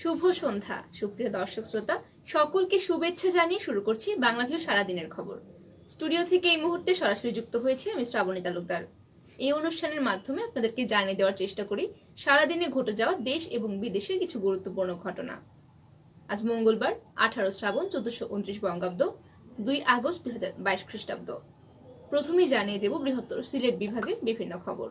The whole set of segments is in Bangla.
শুভ সন্ধ্যা সুপ্রিয় দর্শক শ্রোতা সকলকে শুভেচ্ছা জানিয়ে শুরু করছি বাংলা ভিউ সারাদিনের খবর। স্টুডিও থেকে এই মুহূর্তে সরাসরি যুক্ত হয়েছে আমি শ্রাবণী তালুকদার। এই অনুষ্ঠানের মাধ্যমে আপনাদেরকে জানিয়ে দেওয়ার চেষ্টা করি সারাদিনে ঘটে যাওয়া দেশ এবং বিদেশের কিছু গুরুত্বপূর্ণ ঘটনা। আজ মঙ্গলবার 18 শ্রাবণ 1429 বঙ্গাব্দ, 2 আগস্ট 2022 খ্রিস্টাব্দ। প্রথমেই জানিয়ে দেব বৃহত্তর সিলেট বিভাগের বিভিন্ন খবর।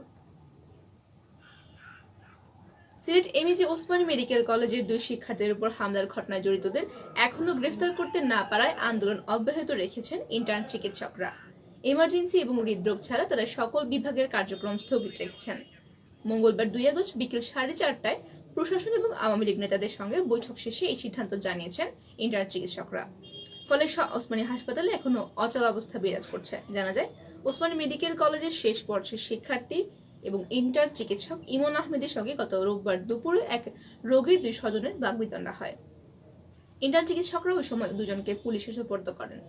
সিলেট এমএজি ওসমানী মেডিকেল কলেজের 2 শিক্ষার্থীর উপর হামলার ঘটনায় জড়িতদের এখনো গ্রেফতার করতে না পারায় আন্দোলন অব্যাহত রেখেছেন ইন্টার্ন চিকিৎসকরা। এমার্জেন্সি এবং হৃদরোগ ছাড়া তারা সকল বিভাগের কার্যক্রম স্থগিত রেখেছেন। মঙ্গলবার 2 আগস্ট বিকেল 4:30টায় প্রশাসন এবং আওয়ামী লীগ নেতাদের সঙ্গে বৈঠক শেষে এই সিদ্ধান্ত জানিয়েছেন ইন্টার্ন চিকিৎসকরা। ফলে ওসমানী হাসপাতালে এখনো অচল অবস্থা বিরাজ করছে। জানা যায়, ওসমানী মেডিকেল কলেজের শেষ বর্ষের শিক্ষার্থী এবং ইন্টার্ন চিকিৎসক ইমন আহমেদের সঙ্গে গত রোববার দুপুরে এক রোগীর 2 স্বজনের বাগবিতণ্ডা হয়। ইন্টার্ন চিকিৎসকরা ওই সময় দুজনকে পুলিশে সোপর্দ করেন।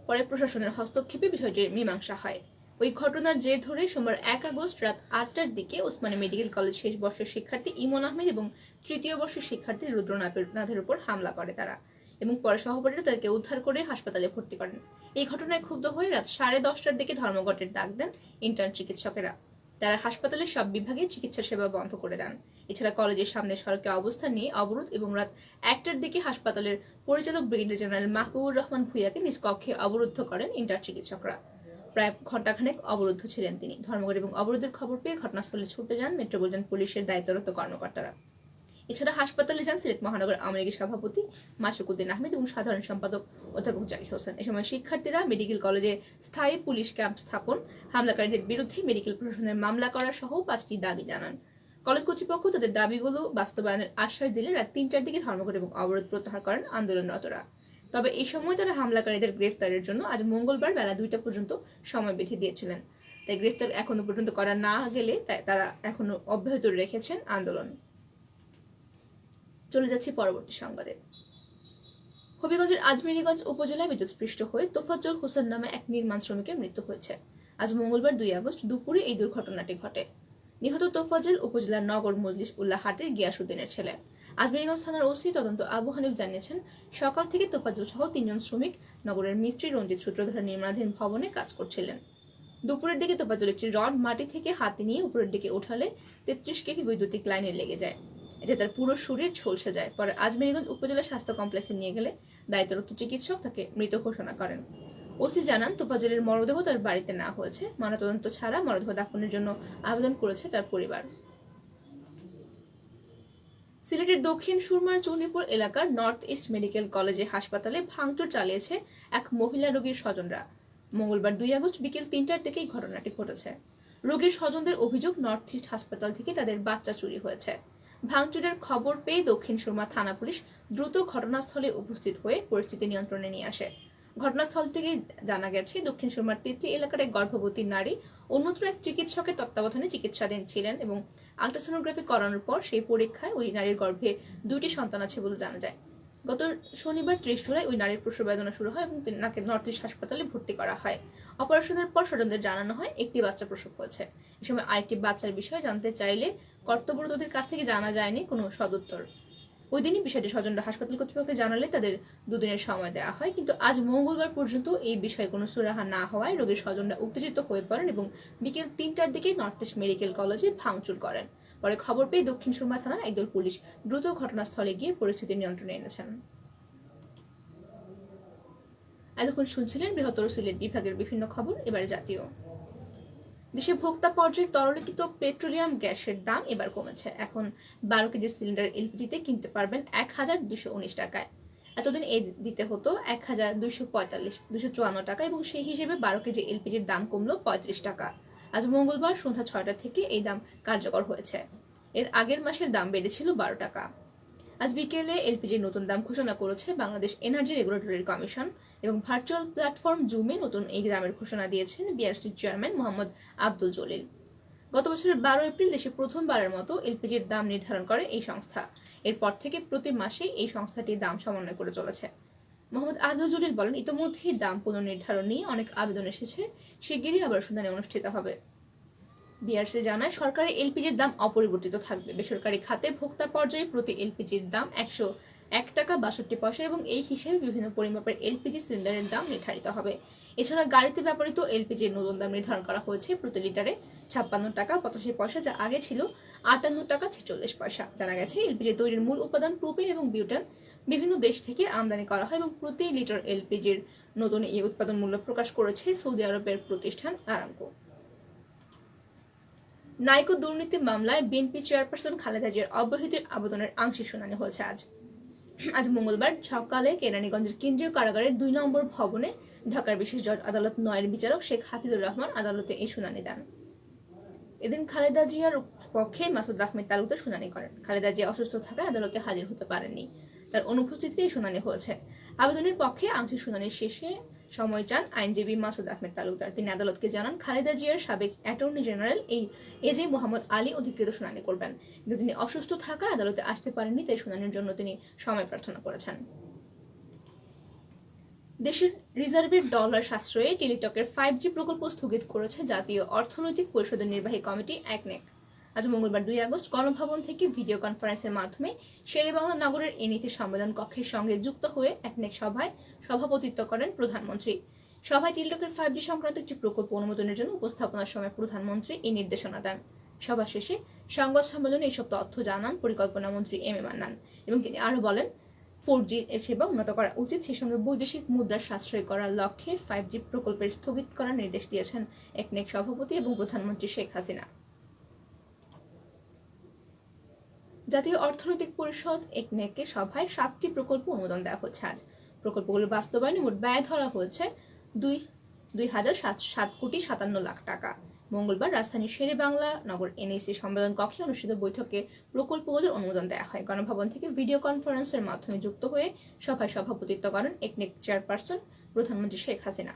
পরে প্রশাসনের হস্তক্ষেপে বিষয়টির মীমাংসা হয়। ওই ঘটনার জের ধরে সোমবার 1 আগস্ট রাত 8টার দিকে ওসমানী মেডিকেল কলেজ শেষ বর্ষের শিক্ষার্থী ইমন আহমেদ এবং তৃতীয় বর্ষের শিক্ষার্থী রুদ্রনাথের উপর হামলা করে তারা, এবং পরে সহপাঠীরা তাদেরকে উদ্ধার করে হাসপাতালে ভর্তি করেন। এই ঘটনায় ক্ষুব্ধ হয়ে রাত 10:30টার দিকে ধর্মঘটের ডাক দেন ইন্টার্ন চিকিৎসকেরা। তারা হাসপাতালের সব বিভাগে চিকিৎসা সেবা বন্ধ করে দেন। এছাড়া কলেজের সামনে সড়কে অবস্থান নিয়ে অবরোধ এবং রাত 1টার দিকে হাসপাতালের পরিচালক ব্রিগেডিয়ার জেনারেল মাহবুবুর রহমান ভূঁইয়াকে নিজ কক্ষে অবরুদ্ধ করেন ইন্টার্ন চিকিৎসকরা। প্রায় ঘণ্টাখানেক অবরুদ্ধ ছিলেন তিনি। ধর্মঘট এবং অবরোধের খবর পেয়ে ঘটনাস্থলে ছুটে যান মেট্রোপলিটন পুলিশের দায়িত্বরত কর্মকর্তারা। এছাড়া হাসপাতালে যান সিলেট মহানগর আওয়ামী লীগের সভাপতি মাসুকুদ্দিন আহমেদ এবং সাধারণ সম্পাদক অধ্যাপক জাহির হোসেন। এ সময় শিক্ষার্থীরা মেডিকেল কলেজে স্থায়ী পুলিশ ক্যাম্প স্থাপন, হামলাকারীদের বিরুদ্ধে মেডিকেল প্রশাসনের মামলা করা সহ 5টি দাবি জানান। কলেজ কর্তৃপক্ষ তাদের দাবিগুলো বাস্তবায়নের আশ্বাস দিলে রাত 3টার দিকে ধর্মঘট এবং অবরোধ প্রত্যাহার করেন আন্দোলনরতরা। তবে এই সময় তারা হামলাকারীদের গ্রেফতারের জন্য আজ মঙ্গলবার বেলা 2টা পর্যন্ত সময় বেঁধে দিয়েছিলেন। তাই গ্রেফতার এখনো পর্যন্ত করা না গেলে তারা এখনো অব্যাহত রেখেছেন আন্দোলন। চলে যাচ্ছি পরবর্তী সংবাদে। হবিগঞ্জের আজমেরীগঞ্জ উপজেলায় বিদ্যুৎস্পৃষ্ট হয়ে তোফাজ্জল হোসেন নামে এক নির্মাণ শ্রমিকের মৃত্যু হয়েছে। আজ মঙ্গলবার 2 আগস্ট দুপুরে এই দুর্ঘটনাটি ঘটে। নিহত তোফাজ্জল উপজেলার নগর মজলিস উল্লাহ হাটের গিয়াসউদ্দিনের ছেলে। আজমেরীগঞ্জ থানার ওসি তদন্ত আবু হানিফ জানিয়েছেন, সকাল থেকে তোফাজ্জল সহ 3 জন শ্রমিক নগরের মিস্ত্রি রঞ্জিত সূত্রধর নির্মাণাধীন ভবনে কাজ করছিলেন। দুপুরের দিকে তোফাজ্জল একটি রড মাটি থেকে হাতে নিয়ে উপরের দিকে উঠালে 33 কেভি বৈদ্যুতিক লাইনে লেগে যায়। এতে তার পুরো শরীর ঝলসে যায়। পরে আজমেরীগঞ্জ উপজেলা স্বাস্থ্য কমপ্লেক্সে নিয়ে গেলে দায়িত্বরত চিকিৎসক তাকে মৃত ঘোষণা করেন। ওসি জানান, তোফাজ্জলের মরদেহ তার বাড়িতে নেওয়া হয়েছে। ময়নাতদন্ত ছাড়া মরদেহ দাফনের জন্য আবেদন করেছে তার পরিবার। সিলেটের দক্ষিণ সুরমার চৌনিপুর এলাকার নর্থ ইস্ট মেডিকেল কলেজে হাসপাতালে ভাঙচুর চালিয়েছে এক মহিলা রোগীর স্বজনরা। মঙ্গলবার 2 আগস্ট বিকেল 3টার দিকে এই ঘটনাটি ঘটেছে। রোগীর স্বজনদের অভিযোগ, নর্থ ইস্ট হাসপাতাল থেকে তাদের বাচ্চা চুরি হয়েছে। ভাঙচুরের খবর পেয়ে দক্ষিণ সুরমা থানা পুলিশ দ্রুত ঘটনাস্থলে উপস্থিত হয়ে পরিস্থিতি নিয়ন্ত্রণে নিয়ে আসে। ঘটনাস্থল থেকে জানা গেছে, দক্ষিণ সুরমার তিতলি এলাকার এক গর্ভবতী নারী অন্যত্র এক চিকিৎসকের তত্ত্বাবধানে চিকিৎসাধীন ছিলেন এবং আল্ট্রাসোনোগ্রাফি করানোর পর সেই পরীক্ষায় ওই নারীর গর্ভে 2টি সন্তান আছে বলে জানা যায়। গত শনিবার 30 জুলাই ওই নারীর প্রসব বেদনা শুরু হয় এবং তাকে নর্থ ইস্ট হাসপাতালে ভর্তি করা হয়। অপারেশনের পর স্বজনদের জানানো হয় একটি বাচ্চা প্রসব হয়েছে। এ সময় আরেকটি বাচ্চার বিষয়ে জানতে চাইলে কর্তব্যরতদের কাছ থেকে জানা যায়নি কোনো সদুত্তর। ওই দিনই বিষয়টি স্বজনরা হাসপাতাল কর্তৃপক্ষকে জানালে তাদের 2 দিনের সময় দেওয়া হয়, কিন্তু আজ মঙ্গলবার পর্যন্ত এই বিষয়ে কোনো সুরাহা না হওয়ায় রোগীর স্বজনরা উত্তেজিত হয়ে পড়েন এবং বিকেল 3টার দিকে নর্থ ইস্ট মেডিকেল কলেজে ভাঙচুর করেন। পরে খবর পেয়ে দক্ষিণ সুরমা থানার একদল পুলিশ দ্রুত ঘটনাস্থলে গিয়ে পরিস্থিতি নিয়ন্ত্রণে এনেছেন। এতক্ষণ শুনছিলেন বৃহত্তর সিলেট বিভাগের বিভিন্ন খবর। এবারে জাতীয়। দেশে ভোক্তা পর্যায়ে তরলীকৃত পেট্রোলিয়াম গ্যাসের দাম এবার কমেছে। এখন 12 কেজির সিলিন্ডার এলপিজিতে কিনতে পারবেন 1219 টাকায়। এতদিন দিতে হতো 1254 টাকা এবং সেই হিসেবে 12 কেজি এলপিজির দাম কমলো 35 টাকা। আজ মঙ্গলবার সন্ধ্যা 6টা থেকে এই দাম কার্যকর হয়েছে। এর আগের মাসের দাম বেড়েছিল 12 টাকা। আজ বিকেলে এলপিজির নতুন দাম ঘোষণা করেছে বাংলাদেশ এনার্জি রেগুলেটরি কমিশন এবং ভার্চুয়াল প্ল্যাটফর্ম জুমে নতুন এই দামের ঘোষণা দিয়েছেন বিআরসির চেয়ারম্যান মোহাম্মদ আব্দুল জলিল। গত বছরের 12 এপ্রিল দেশে প্রথমবারের মতো এলপিজির দাম নির্ধারণ করে এই সংস্থা। এরপর থেকে প্রতি মাসে এই সংস্থাটির দাম সমন্বয় করে চলেছে। মোহাম্মদ আব্দুল জলিল বলেন, ইতিমধ্যেই দাম পুনর্নির্ধারণ নিয়ে অনেক আবেদন এসেছে, শিগগিরই আবার শুনানি অনুষ্ঠিত হবে। বিআরসি জানায় সরকারি এলপিজির দাম অপরিবর্তিত থাকবে। বেসরকারি খাতে ভোক্তা পর্যায়ে প্রতি এলপিজির দাম 101 টাকা 62 পয়সা এবং এই হিসেবে বিভিন্ন পরিমাপের এলপিজি সিলিন্ডারের দাম নির্ধারিত হবে। এছাড়া গাড়িতে ব্যবহৃত এলপিজির নতুন দাম নির্ধারণ করা হয়েছে প্রতি লিটারে 56 টাকা 85 পয়সা, যা আগে ছিল 58 টাকা 46 পয়সা। জানা গেছে এলপিজি তৈরির মূল উপাদান প্রোপেন এবং বিউটান বিভিন্ন দেশ থেকে আমদানি করা হয় এবং প্রতি লিটার এলপিজির নতুন এই উৎপাদন মূল্য প্রকাশ করেছে সৌদি আরবের প্রতিষ্ঠান আরামকো। নাইকো দুর্নীতি মামলায় বিএনপি চেয়ারপারসন খালেদা জিয়ার অব্যাহতির আবেদনের আংশিক শুনানি হয়েছে আজ মঙ্গলবার সকালে কেরানীগঞ্জের কেন্দ্রীয় কারাগারের 2 নম্বর ভবনে ঢাকার বিশেষ জজ আদালত 9-এর বিচারক শেখ হাফিজুর রহমান আদালতে এই শুনানি দেন। এদিন খালেদা জিয়ার পক্ষে মাসুদ আহমেদ তালুকদার শুনানি করেন। খালেদা জিয়া অসুস্থ থাকায় আদালতে হাজির হতে পারেননি, তার অনুপস্থিতিতে এই শুনানি হয়েছে। আবেদনের পক্ষে আংশিক শুনানির শেষে সময় চান আইনজীবী মাসুদ আহমেদ তালুকদার। তিনি আদালতকে জানান খালেদা জিয়ার সাবেক অ্যাটর্নি জেনারেল এজে মোহাম্মদ আলী অধিকৃত শুনানি করবেন, কিন্তু তিনি অসুস্থ থাকায় আদালতে আসতে পারেননি, তাই শুনানির জন্য তিনি সময় প্রার্থনা করেছেন। দেশের রিজার্ভের ডলার সাশ্রয়ে টেলিটকের 5G প্রকল্প স্থগিত করেছে জাতীয় অর্থনৈতিক পরিষদের নির্বাহী কমিটি একনেক। আজ মঙ্গলবার 2 আগস্ট গণভবন থেকে ভিডিও কনফারেন্সের মাধ্যমে শেরেবাংলা নগরের এনীতি সম্মেলন কক্ষের সঙ্গে যুক্ত হয়ে একনেক সভায় সভাপতিত্ব করেন প্রধানমন্ত্রী। সভায় টেলিটকের 5G সংক্রান্ত একটি প্রকল্প অনুমোদনের জন্য উপস্থাপনার সময় প্রধানমন্ত্রী এই নির্দেশনা দেন। সভা শেষে সংবাদ সম্মেলনে এইসব তথ্য জানান পরিকল্পনা মন্ত্রী এম এ মান্নান এবং তিনি আরও বলেন 4G এর সেবা উন্নত করা উচিত, সেই সঙ্গে বৈদেশিক মুদ্রা সাশ্রয় করার লক্ষ্যে 5G প্রকল্পের স্থগিত করার নির্দেশ দিয়েছেন একনেক সভাপতি এবং প্রধানমন্ত্রী শেখ হাসিনা। জাতীয় অর্থনৈতিক পরিষদ একনেকের সভায় 7টি প্রকল্প অনুমোদন দেওয়া হচ্ছে। আজ প্রকল্পগুলোর বাস্তবায়নে মোট ব্যয় ধরা হয়েছে 2,757 টাকা। মঙ্গলবার রাজধানীর শেরেবাংলা নগর এনএসি সম্মেলন কক্ষে অনুষ্ঠিত বৈঠকে প্রকল্পগুলোর অনুমোদন দেওয়া হয়। গণভবন থেকে ভিডিও কনফারেন্সের মাধ্যমে যুক্ত হয়ে সভায় সভাপতিত্ব করেন একনেক চেয়ারপারসন প্রধানমন্ত্রী শেখ হাসিনা।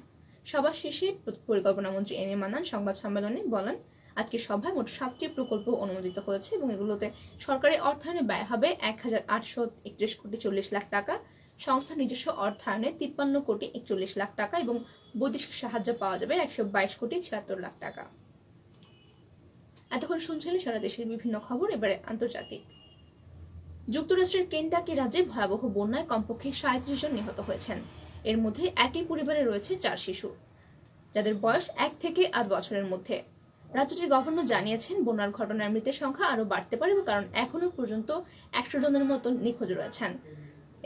সভা শেষে পরিকল্পনা মন্ত্রী এম এ মান্নান সংবাদ সম্মেলনে বলেন আজকে সভায় মোট 7টি প্রকল্প অনুমোদিত হয়েছে এবং এগুলোতে সরকারি অর্থায়নে ব্যয় হবে 1,831,40,00,000 টাকা, সংস্থার নিজস্ব অর্থায়নে 53,41,00,000 টাকা এবং বৈদেশিক সাহায্য পাওয়া যাবে 122,76,00,000 টাকা। এতক্ষণ শুনছিলেন সারা দেশের বিভিন্ন খবর। এবারে আন্তর্জাতিক। যুক্তরাষ্ট্রের কেন্টাকি রাজ্যে ভয়াবহ বন্যায় কমপক্ষে 37 জন নিহত হয়েছেন। এর মধ্যে একই পরিবারে রয়েছে 4 শিশু, যাদের বয়স 1 থেকে 8 বছরের মধ্যে। রাজ্যটির গভর্নর জানিয়েছেন বন্যার ঘটনায় মৃতের সংখ্যা আরও বাড়তে পারে, কারণ এখনো পর্যন্ত 100 জনের মতো নিখোঁজ রয়েছেন।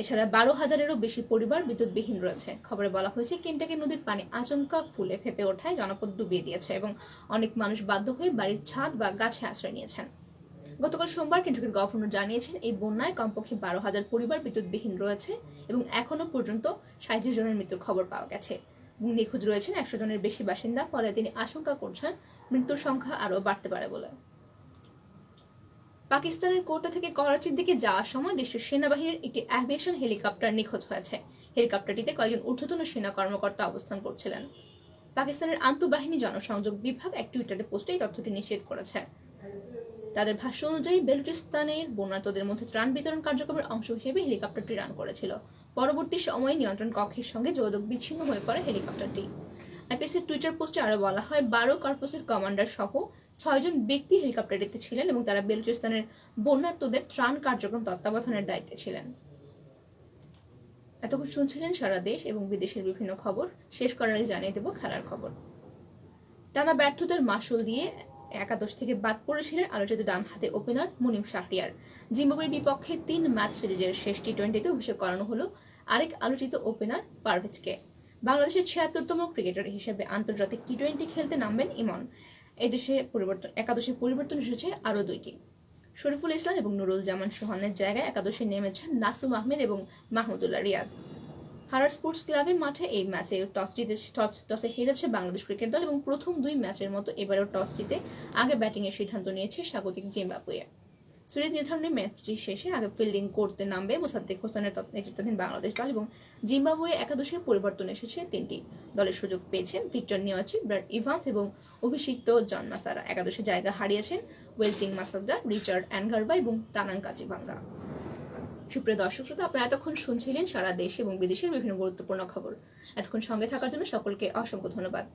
এছাড়া 12,000-এরও বেশি পরিবার বিদ্যুৎবিহীন রয়েছে। খবরে বলা হয়েছে কেন্টাকি নদীর পানি আচমকা ফুলে ফেপে ওঠায় জনপদ ডুবিয়ে দিয়েছে এবং অনেক মানুষ বাধ্য হয়ে বাড়ির ছাদ বা গাছে আশ্রয় নিয়েছেন। গতকাল সোমবার কেন্টাকির গভর্নর জানিয়েছেন এই বন্যায় কমপক্ষে 12,000 পরিবার বিদ্যুৎবিহীন রয়েছে এবং এখনো পর্যন্ত 37 জনের মৃত্যুর খবর পাওয়া গেছে এবং নিখোঁজ রয়েছেন 100 জনের বেশি বাসিন্দা। ফলে তিনি আশঙ্কা করছেন মৃত্যুর সংখ্যা আরও বাড়তে পারে বলে। পাকিস্তানের কোটা থেকে করাচির দিকে যাওয়ার সময় দেশটির সেনাবাহিনীর একটি অ্যাভিয়েশন হেলিকপ্টার নিখোঁজ হয়েছে। হেলিকপ্টারটিতে কয়েকজন ঊর্ধ্বতন সেনা কর্মকর্তা অবস্থান করছিলেন। পাকিস্তানের আন্তঃবাহিনী জনসংযোগ বিভাগ এক টুইটারে পোস্টে এই তথ্যটি নিশ্চিত করেছে। তাদের ভাষ্য অনুযায়ী বেলুচিস্তানের বন্যার্তদের মধ্যে ত্রাণ বিতরণ কার্যক্রমের অংশ হিসেবে হেলিকপ্টারটি রান করেছিল। পরবর্তী সময়ে নিয়ন্ত্রণ কক্ষের সঙ্গে যোগাযোগ বিচ্ছিন্ন হয়ে পড়ে হেলিকপ্টারটি। আইপিএসের টুইটার পোস্টে আরও বলা হয় 12 কর্পসের কমান্ডার সহ 6 জন ব্যক্তি হেলিকপ্টারটিতে ছিলেন এবং তারা বেলুচিস্তানের বন্যার্তদের ত্রাণ কার্যক্রম তত্ত্বাবধানের দায়িত্বে ছিলেন। এতক্ষণ শুনছিলেন সারা দেশ এবং বিদেশের বিভিন্ন খবর। শেষ করার আগে জানিয়ে দেব খেলার খবর। টানা ব্যর্থতার মাসুল দিয়ে একাদশ থেকে বাদ পড়েছিলেন আলোচিত ডান হাতে ওপেনার মুনিম শাহরিয়ার। জিম্বাবুয়ের বিপক্ষে 3 ম্যাচ সিরিজের শেষ টি20তে অভিষেক করানো হলো আরেক আলোচিত ওপেনার পারভেজকে। বাংলাদেশের 76তম ক্রিকেটার হিসেবে আন্তর্জাতিক টি20 খেলতে নামবেন ইমন। একাদশে পরিবর্তন এসেছে আরও 2টি। শরীফুল ইসলাম এবং নুরুল জামান সোহানের জায়গায় একাদশে নেমেছেন নাসুম আহমেদ এবং মাহমুদুল্লাহ রিয়াদ। হারার স্পোর্টস ক্লাবে মাঠে এই ম্যাচে টসে হেরেছে বাংলাদেশ ক্রিকেট দল এবং প্রথম 2 ম্যাচের মতো এবারেও টস জিতে আগে ব্যাটিংয়ের সিদ্ধান্ত নিয়েছে স্বাগতিক জিম্বাবুয়ে। সিরিজ নির্ধারণী ম্যাচটি শেষে আগে ফিল্ডিং করতে নামবে মোসাদ্দেক হোসেনের নেতৃত্বাধীন বাংলাদেশ দল এবং জিম্বাবুয়ে একাদশে পরিবর্তন এসেছে 3টি। দলের সুযোগ পেয়েছেন ভিক্টর নিওয়াচি, ব্র্যাড ইভান্স এবং অভিষিক্ত জন মাসারা। একাদশে জায়গা হারিয়েছেন ওয়েলটিং মাসাদ্দা, রিচার্ড অ্যানগারবা এবং তানাং কাচিভাঙ্গা। সুপ্রিয় দর্শক শ্রোতা, আপনারা এতক্ষণ শুনছিলেন সারা দেশ এবং বিদেশের বিভিন্ন গুরুত্বপূর্ণ খবর। এতক্ষণ সঙ্গে থাকার জন্য সকলকে অসংখ্য ধন্যবাদ।